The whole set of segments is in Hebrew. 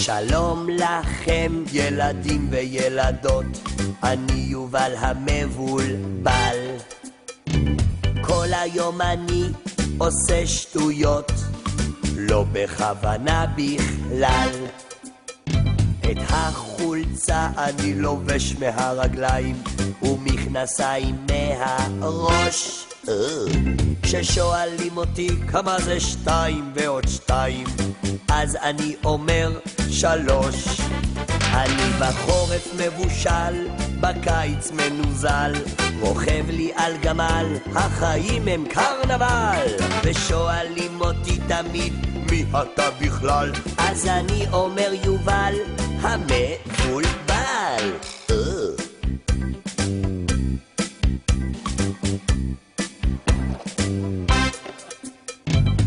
שלום לכם ילדים וילדות, אני יובל המבולבל. כל היום אני עושה שטויות, לא בכוונה בכלל. את החולצה אני לובש מהרגליים ומכנסיים מהראש. כששואלים אותי כמה זה 2 ועוד 2, אז אני אומר 3. אני בחורף מבושל, בקיץ מנוזל, רוכב לי על גמל, החיים הם קרנבל. ושואלים אותי תמיד מי אתה בכלל, אז אני אומר יובל המבולבל.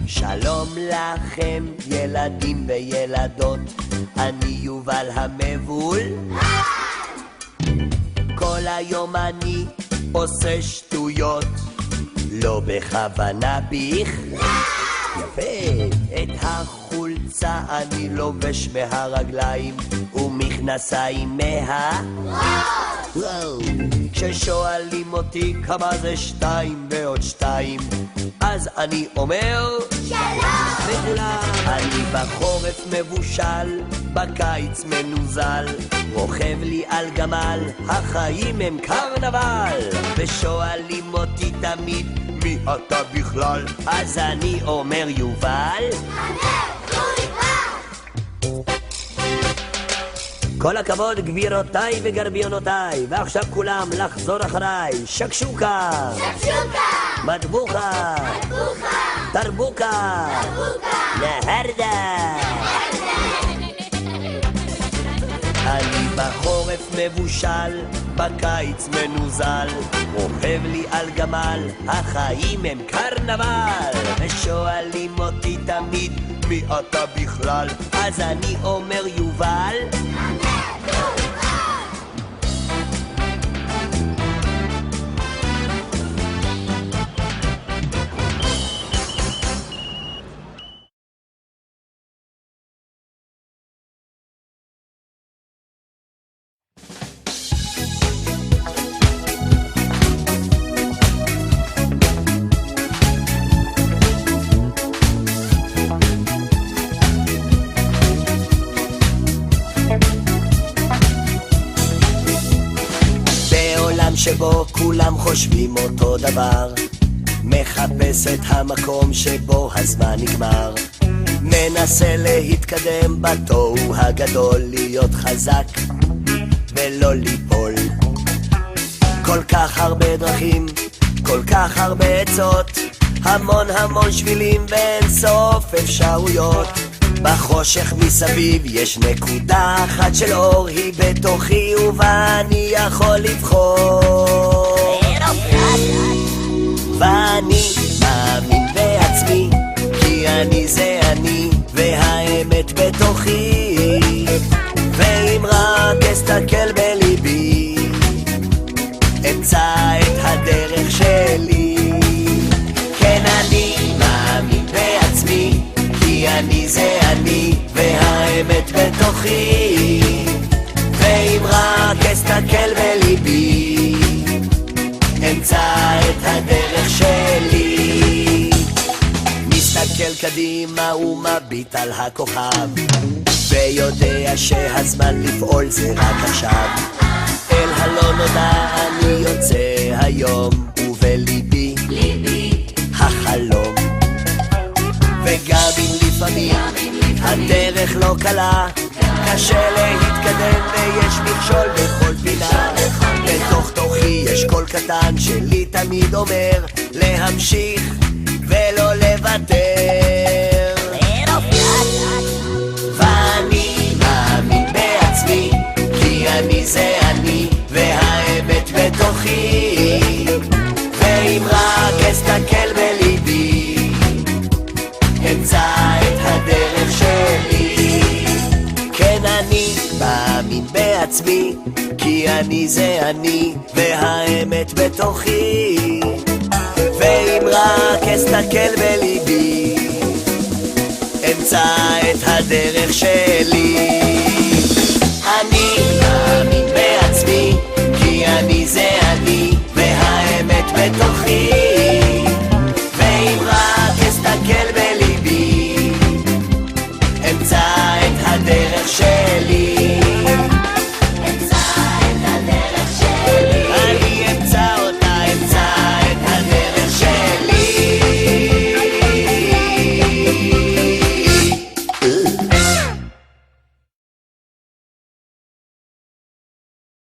שלום לכם ילדים וילדות, אני יובל המבולבל. כל היום אני עושה שטויות, לא בכוונה בכלל. יפה. את החולצה אני לובש מהרגליים ומכנסיים מהראש. כששואלים אותי כמה זה 2 ועוד 2, אז אני אומר 3. אני בחורף מבושל, בקיץ מנוזל, רוכב לי על גמל, החיים הם קרנבל. ושואלים אותי תמיד מי אתה בכלל, אז אני אומר יובל כל הכבוד גבירותיי וגרביונותיי, ועכשיו כולם לחזור אחריי. שקשוקה, שקשוקה, מטבוחה, מטבוחה, תרבוקה, נהרדה. אני בחורף מבושל, בקיץ מנוזל, רוכב לי על גמל, החיים הם קרנבל. ושואלים אותי תמיד מי אתה בכלל, אז אני אומר יובל שבו כולם חושבים אותו דבר, מחפש את המקום שבו הזמן נגמר, מנסה להתקדם בתוהו הגדול, להיות חזק ולא ליפול. כל כך הרבה דרכים, כל כך הרבה עצות, המון שבילים ואין סוף אפשרויות. בחושך מסביב יש נקודה אחת של אור, היא בתוכי ואני יכול לבחור. ואני מאמין בעצמי, כי אני זה אני והאמת בתוכי. ואם רק אסתכל בליבי, אמצא את הדרך שלי. כן, אני מאמין בעצמי, כי אני זה אני והאמת בתוכי. ואם רק אסתכל בליבי, אמצא את הדרך שלי. מסתכל קדימה ומביט על הכוכב, ויודע שהזמן לפעול זה רק עכשיו. אל הלא נודע אני יוצא היום, ובליבי החלום. וגם אם לפעמים הדרך לא קלה, קשה להתקדם ויש מכשול בכל פינה. בתוך תוכי יש קול קטן שלי תמיד אומר להמשיך ולא לוותר. ואני מאמין בעצמי, כי אני זה אני והאמת בתוכי. ואם רק אסתכל בליבי, אמצא את הדרך שלי. כן, אני מאמין בעצמי, כי אני זה אני והאמת בתוכי. ואם רק אסתכל בליבי, אמצא את הדרך שלי.